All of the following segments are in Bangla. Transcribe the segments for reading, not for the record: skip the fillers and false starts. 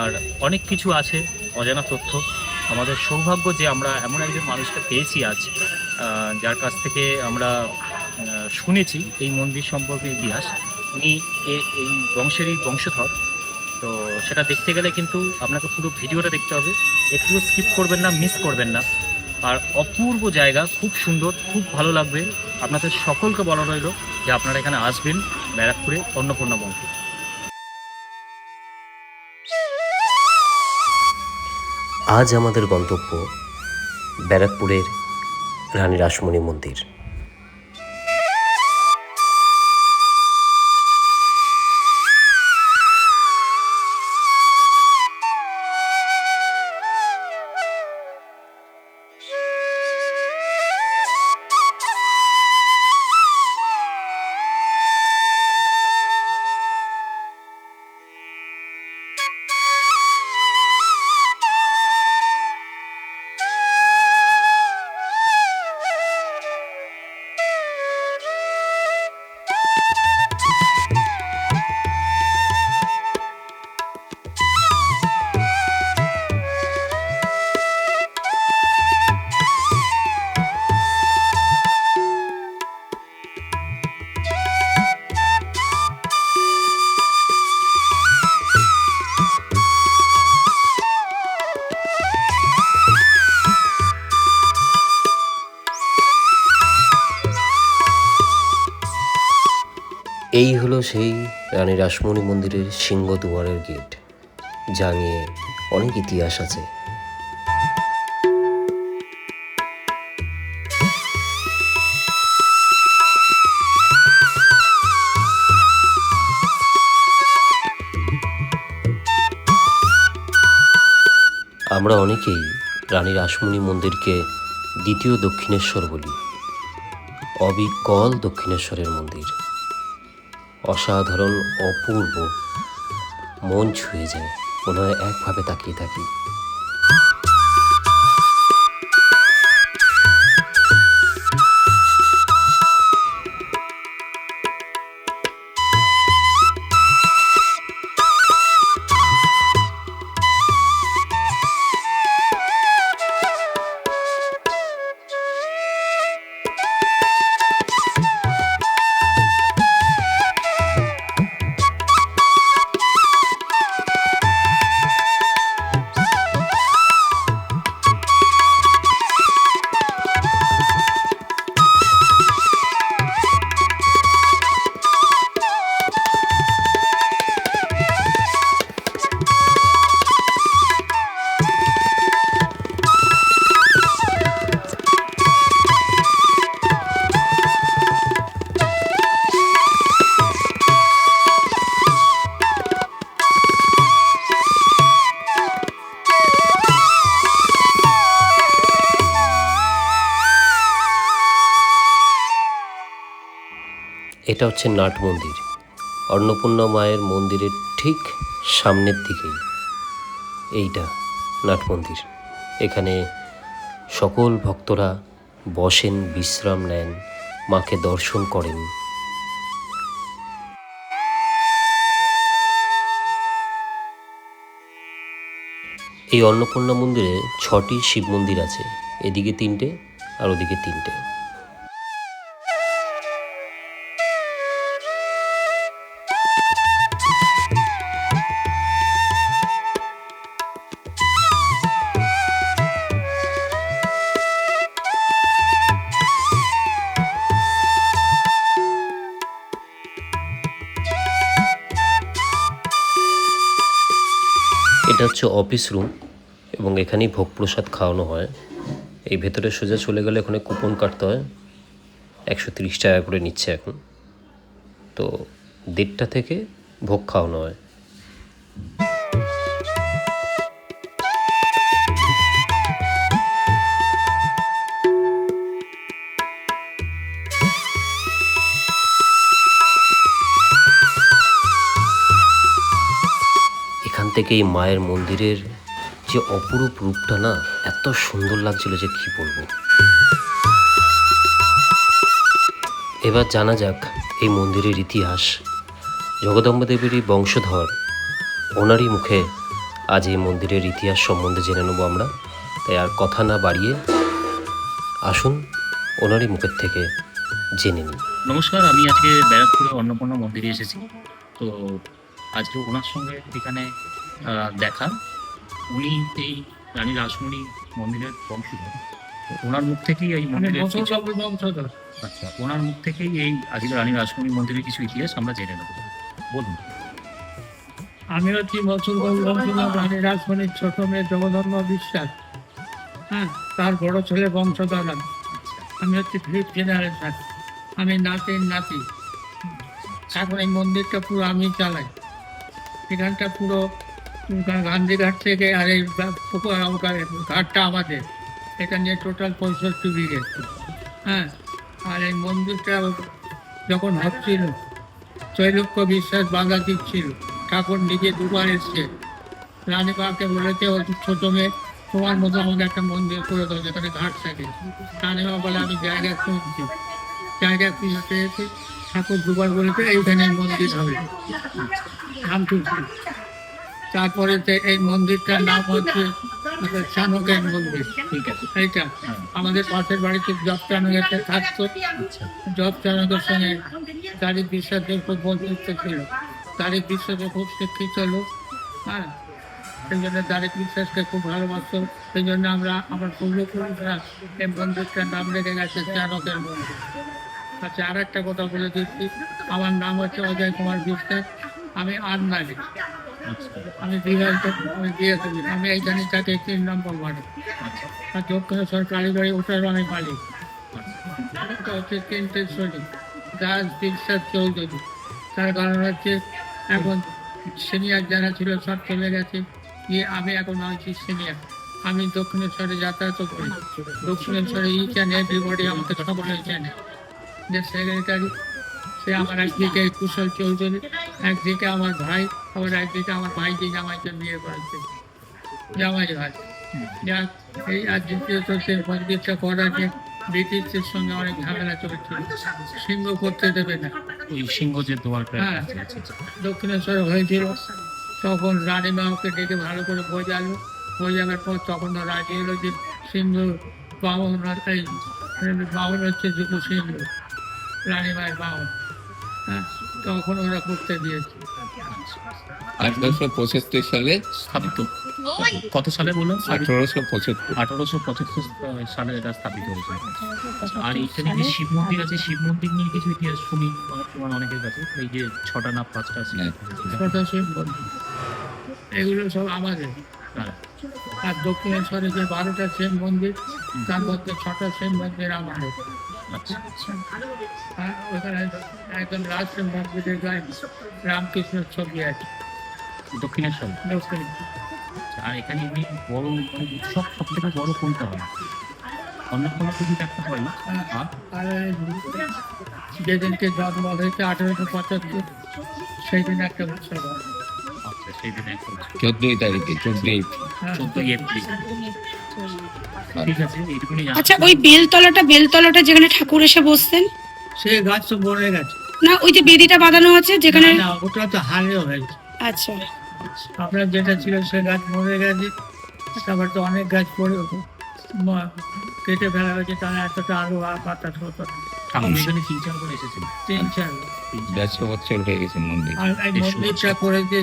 আর অনেক কিছু আছে অজানা তথ্য। আমাদের সৌভাগ্য যে আমরা এমন একজন মানুষকে পেয়েছি আজ, যার কাছ থেকে আমরা শুনেছি এই মন্দির সম্পর্কে ইতিহাস। উনি এই বংশেরই বংশধর। তো সেটা দেখতে গেলে কিন্তু আপনাকে পুরো ভিডিওটা দেখতে হবে, একটু স্কিপ করবেন না, মিস করবেন না। আর অপূর্ব জায়গা, খুব সুন্দর, খুব ভালো লাগবে। আপনাদের সকলকে বলা রইল যে আপনারা এখানে আসবেন, ব্যারাকপুরে অন্নপূর্ণা মন্দির। আজ আমাদের গন্তব্য ব্যারাকপুরের রানী রাসমণি মন্দির। এই হলো সেই রানী রাসমণি মন্দিরের সিংহদুয়ারের গেট, যা নিয়ে অনেক ইতিহাস আছে। আমরা অনেকেই রানী রাসমণি মন্দিরকে দ্বিতীয় দক্ষিণেশ্বর বলি। অবিকল দক্ষিণেশ্বরের মন্দির, অসাধারণ, অপূর্ব, মন ছুঁয়ে যায়, মনে হয় একভাবে তাকিয়ে থাকি। এটা হচ্ছে নাট মন্দির। অন্নপূর্ণা মায়ের মন্দিরের ঠিক সামনের দিকেই এইটা নাট মন্দির। এখানে সকল ভক্তরা বসেন, বিশ্রাম নেন, মাকে দর্শন করেন। এই অন্নপূর্ণা মন্দিরে 6টি শিব মন্দির আছে, এদিকে 3টে আর ওদিকে 3টে। এটা হচ্ছে অফিস রুম এবং এখানেই ভোগ প্রসাদ খাওয়ানো হয়। এই ভেতরে সোজা চলে গেলে ওখানে কুপন কাটতে হয়, 130 টাকা করে নিচ্ছে এখন। তো 1:30টা থেকে ভোগ খাওয়ানো হয়। এখান থেকে এই মায়ের মন্দিরের যে অপরূপ রূপটা না, এত সুন্দর লাগছিল যে কি বলবো। এবার জানা যাক এই মন্দিরের ইতিহাস। জগদম্বা দেবীরই বংশধর, ওনারই মুখে আজ এই মন্দিরের ইতিহাস সম্বন্ধে জেনে নেব আমরা। তাই আর কথা না বাড়িয়ে আসুন ওনারই মুখের থেকে জেনে নিই। নমস্কার, আমি আজকে ব্যারাকপুরে অন্নপূর্ণা মন্দিরে এসেছি। তো আজকে ওনার সঙ্গে এখানে দেখা। উনি এই রানী রাসমণি মন্দিরের বংশধর। তো ওনার মুখ থেকেই এই মন্দিরের বংশধর। আচ্ছা, ওনার মুখ থেকেই এই আজকে রানী রাসমণি মন্দিরের কিছু ইতিহাস আমরা জেনে নেব। বলুন। আমি হচ্ছি মসুরবাবু বংশধর রানী রাসমণির ছোট মেয়ে জগদম্বা বিশ্বাস। হ্যাঁ, তার বড় ছেলে বংশধর আমি। আমি হচ্ছি 5th জেনারেশন। আমি নাতি। এখন এই মন্দিরটা পুরো আমি চালাই। এখানটা পুরো গান্ধীঘাট থেকে আর এই ঘাটটা আমাদের। এটা নিয়ে টোটাল 65 বিঘে। হ্যাঁ, আর এই মন্দিরটা যখন হচ্ছিল ত্রৈলোক্য বিশ্বাস বাধা দিচ্ছিল। ঠাকুর নিজে দুবার এসছে, রানীমাকে বলেছে ওর ছোট মেয়ে তোমার মতো আমাকে একটা মন্দির করে দেবো যেখানে ঘাট থাকে। রানীমা বলে আমি জায়গা খুঁজছি, জায়গা খুঁজতে এসে ঠাকুর দুবার বলেছে এইখানে মন্দির হবে রামকৃষ্ণ। তারপরে এই মন্দিরটার নাম হচ্ছে চাণকের মন্দির। ঠিক আছে। এইটা আমাদের পাশের বাড়িতে জব চাণকের থাকতো। জব চাণকের সঙ্গে তারিক বিশ্বাসের খুব বন্ধুত্ব ছিল। তারিক বিশ্বাসের খুব শিক্ষিত লোক। হ্যাঁ, সেই জন্য তারিক বিশ্বাসকে খুব ভালোবাসতো। সেই জন্য আমার পূর্বপুরুষরা এই মন্দিরটার নাম রেখে গেছে চাণকের মন্দির। আচ্ছা, আর একটা কথা বলে দিচ্ছি, আমার নাম হচ্ছে অজয় কুমার বিশ্বাস। আমি আনমালিক। আমি বিবাহিত, আমি বিয়ে করি। আমি এইখানে তাকে 3 নম্বর বাড়ি। আর দক্ষিণেশ্বর কালীবাড়ি ওটারও আমি মালিক। এটা হচ্ছে 3টে শরীর দাস বিশ্বাস চৌধুরী। তার কারণ হচ্ছে এখন সিনিয়র যারা ছিল সব চলে গেছে, আমি এখন হচ্ছি সিনিয়র। আমি দক্ষিণেশ্বরে যাতায়াত করি। দক্ষিণেশ্বরে জানে এভরিবডি, আমাকে সকলে জানে। যে সেক্রেটারি সে আমার একদিকে কুশল চৌধুরী, একদিকে আমার ভাই, আবার একদিকে আমার ভাইকে জামাইকে বিয়ে করেছে, জামাই ভাই। যাক, এই আর দ্বিতীয়ত সে মন্দিরটা করাকে ব্রিটিশদের সঙ্গে অনেক ঝামেলা চলছিল, সিংহ করতে দেবে না। ওই সিংহ যে দোয়ারটা। হ্যাঁ, দক্ষিণেশ্বরে হয়েছিল। তখন রানীমাকে ডেকে ভালো করে বোঝালো। বোঝানোর পর তখন রাজি হলো যে সিংহ বামন, এই বামন হচ্ছে দুটো সিংহ, রানীমায়ের বামন। হ্যাঁ, তখন ওরা করতে দিয়েছে। 1875 সালে স্থাপিত। কত সালে বলুন? 1875 1875 সালে এটা স্থাপিত হয়েছে। আর এইখানে যে শিব মন্দির আছে, শিব মন্দির নিয়ে কিছু ইতিহাস শুনি অনেকের কাছে। এই যে 6টা না 5টা আছে। ছোট শিব মন্দির, এগুলো সব আমাদের। আর দক্ষিণেশ্বরে যে 12টা শিব মন্দির, তার মধ্যে 6টা শিব মন্দির আমাদের। আচ্ছা। আর ওখানে একদম লাস্টের মন্দিরের গায়ে রামকৃষ্ণের ছবি আছে। দক্ষিণেশ্বর। দক্ষিণ আর এখানে এমনি বড় উৎসব সব থেকে বড় কোনটা হয়? অন্নপূর্ণা পুজোটা একটা হয় না? আর আর যেদিনকে জন্ম হয়েছে 1875, সেই দিন একটা উৎসব হয়। আচ্ছা, সেই দিনে একটা উৎসব। 14 তারিখে 14 হ্যাঁ, 14ই এপ্রিল। ঠিক আছে, এইটুকুনি জানা। আচ্ছা, ওই বেলতলাটা যেখানে ঠাকুর এসে বসতেন, সেই গাছ তো মরে গেছে। না ওই যে বেদিটা বাঁধানো আছে যেখানে? না, ওটা তো হারিয়ে হয়েছে। আচ্ছা, আপনার যেটা ছিল সে গাছ মরে গেছে। তারপর তো অনেক গাছ পড়ে কেটে ফেলা হয়েছে, তারা এতটা আলো আর বাতাস হতো না। ঠাকুর এখানে 3-4 বার এসেছিল। 3-4। 150 বছর হয়ে গেছে মন্দির। আর এই মন্দিরটা করেছে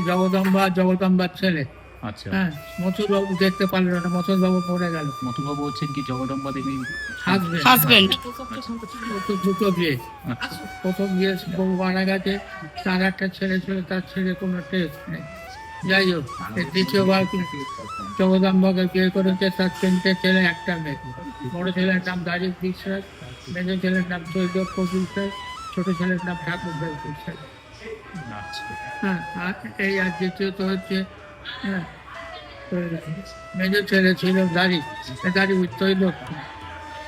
জগদম্বার ছেলে। আচ্ছা। হ্যাঁ, মথুরবাবু দেখতে পারলো না, মথুরবাবু পড়ে গেল। মথুরবাবু হচ্ছেন কি জগদম্বা দেবী হাজবেন্ড। দুটো বিয়ে। আচ্ছা। প্রথম বিয়ে বউ মারা গেছে, তার একটা ছেলে ছিল, তার ছেলে কোনো টেস্ট নেই। যাই হোক, এই দ্বিতীয়বার জগদম্বাকে বিয়ে করেছে, তার 3টে ছেলে, একটা মেয়ে। বড় ছেলের নাম দারিক বিশ্বাস, মেজো ছেলের নাম ত্রৈলোক্য বিশ্বাস, ছোট ছেলের নাম ঠাকুরদেব বিশ্বাস। আচ্ছা। হ্যাঁ, আর এই আর দ্বিতীয়ত হচ্ছে, হ্যাঁ, মেজর ছেলে ছিল দাড়ি ত্রৈলোক্য।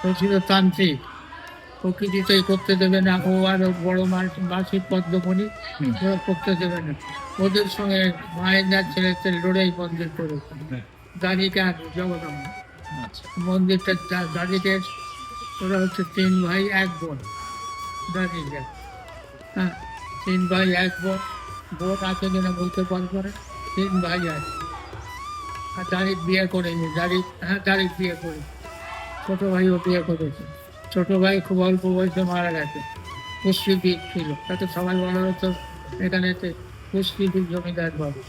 ও ছিল তান্ত্রিক, ও কিছুতেই করতে দেবে না। ও আরো বড় মাসি পদ্মমণি, ওরা করতে দেবে না। ওদের সঙ্গে মায়ের ছেলেতে লড়াই মন্দির করেছে, দাড়িকে আর জগদম্বা। আচ্ছা। মন্দিরটা দাড়িকে, ওরা হচ্ছে 3 ভাই 1 বোন। দাড়িকে, হ্যাঁ, 3 ভাই 1 বোন। বোন আছে কিনা বলতে পারবো না, 3 ভাই আছে। আর দাঁড়িয়ে বিয়ে করেনি, দাঁড়িয়ে বিয়ে করে ছোট ভাইও বিয়ে করেছে। ছোট ভাই খুব অল্প বয়সে মারা গেছে, পুষ্টিবিদ ছিল, তাতে সবাই বলা হতো এখানে পুষ্টিবিদ জমিদার বাবু।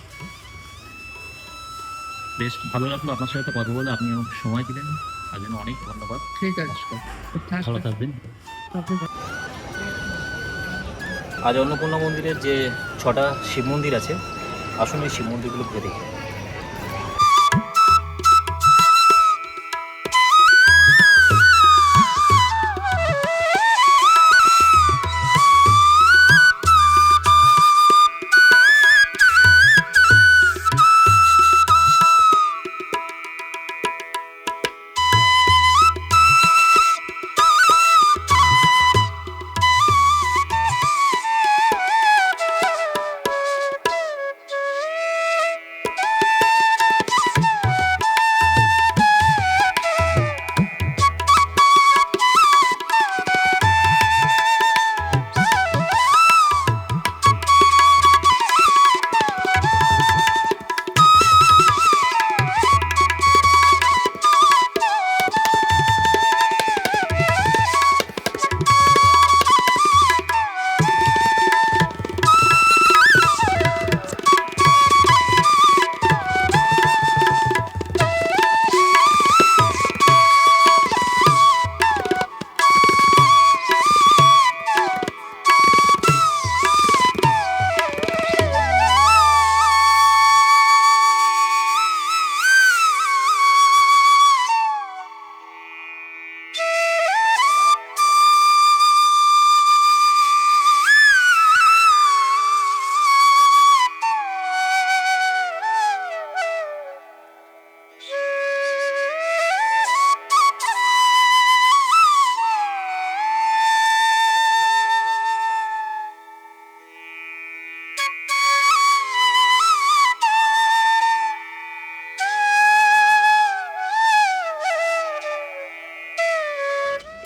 বেশ ভালো লাগলো আপনার সাথে কথা বলে, আপনি আমাকে সময় দিলেন, তার জন্য অনেক ধন্যবাদ। ঠিক আছে, ভালো থাকবেন। আপনি আজ অন্নপূর্ণা মন্দিরের যে 6টা শিব মন্দির আছে, আসুন এই শিব মন্দিরগুলো ঘুরে দেখি।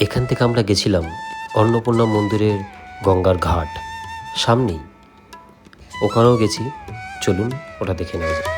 এখান থেকে আমরা গেছিলাম অন্নপূর্ণা মন্দিরের গঙ্গার ঘাট সামনেই, ওখানেও গেছি। চলুন ওটা দেখে নেওয়া যায়।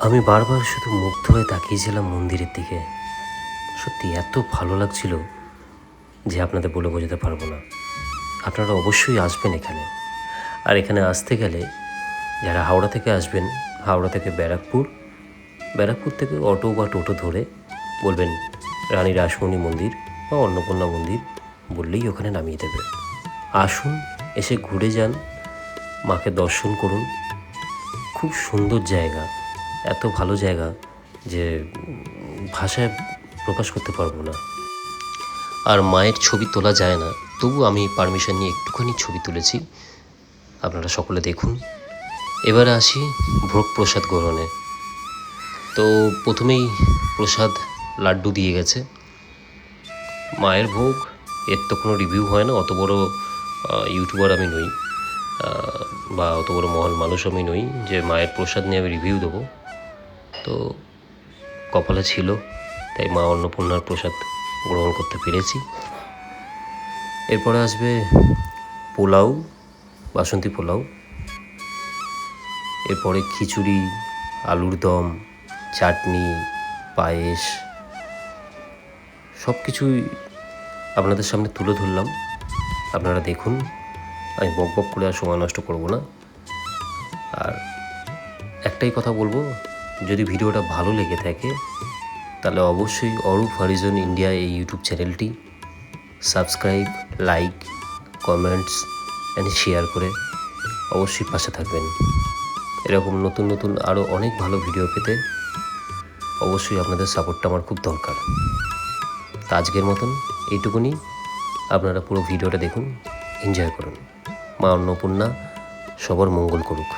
আমি বারবার শুধু মুগ্ধ হয়ে তাকিয়েছিলাম মন্দিরের দিকে। সত্যি এত ভালো লাগছিল যে আপনাদের বলে বোঝাতে পারবো না। আপনারা অবশ্যই আসবেন এখানে। আর এখানে আসতে গেলে যারা হাওড়া থেকে আসবেন, হাওড়া থেকে ব্যারাকপুর থেকে অটো বা টোটো ধরে বলবেন রানী রাসমণি মন্দির বা অন্নপূর্ণা মন্দির, বললেই ওখানে নামিয়ে দেবে। আসুন, এসে ঘুরে যান, মাকে দর্শন করুন। খুব সুন্দর জায়গা, এত ভালো জায়গা যে ভাষায় প্রকাশ করতে পারবো না। আর মায়ের ছবি তোলা যায় না, তবু আমি পারমিশন নিয়ে একটুখানি ছবি তুলেছি, আপনারা সকলে দেখুন। এবারে আসি ভোগ প্রসাদ গ্রহণে। তো প্রথমেই প্রসাদ লাড্ডু দিয়ে গেছে। মায়ের ভোগ, এর তো কোনো রিভিউ হয় না, অত বড় ইউটিউবার আমি নই বা অত বড় মহান মানুষ আমি নই যে মায়ের প্রসাদ নিয়ে আমি রিভিউ দেবো। তো কপালে ছিল, তাই মা অন্নপূর্ণার প্রসাদ গ্রহণ করতে পেরেছি। এরপরে আসবে পোলাও, বাসন্তী পোলাও, এরপরে খিচুড়ি, আলুর দম, চাটনি, পায়েস, সব কিছুই আপনাদের সামনে তুলে ধরলাম। আপনারা দেখুন, আমি বক করে আর সময় নষ্ট করব না। আর একটাই কথা বলবো, যদি ভিডিওটা ভালো লেগে থাকে তাহলে অবশ্যই অরূপ হরিজন ইন্ডিয়া এই ইউটিউব চ্যানেলটি subscribe, like, comments and share করে অবশ্যই পাশে থাকবেন। এরকম নতুন নতুন আরও অনেক ভালো ভিডিও পেতে অবশ্যই আপনাদের সাপোর্টটা আমার খুব দরকার। তা আজকের মতন এইটুকুনি। আপনারা পুরো ভিডিওটা দেখুন, এনজয় করুন। মা অন্নপূর্ণা সবার মঙ্গল করুক।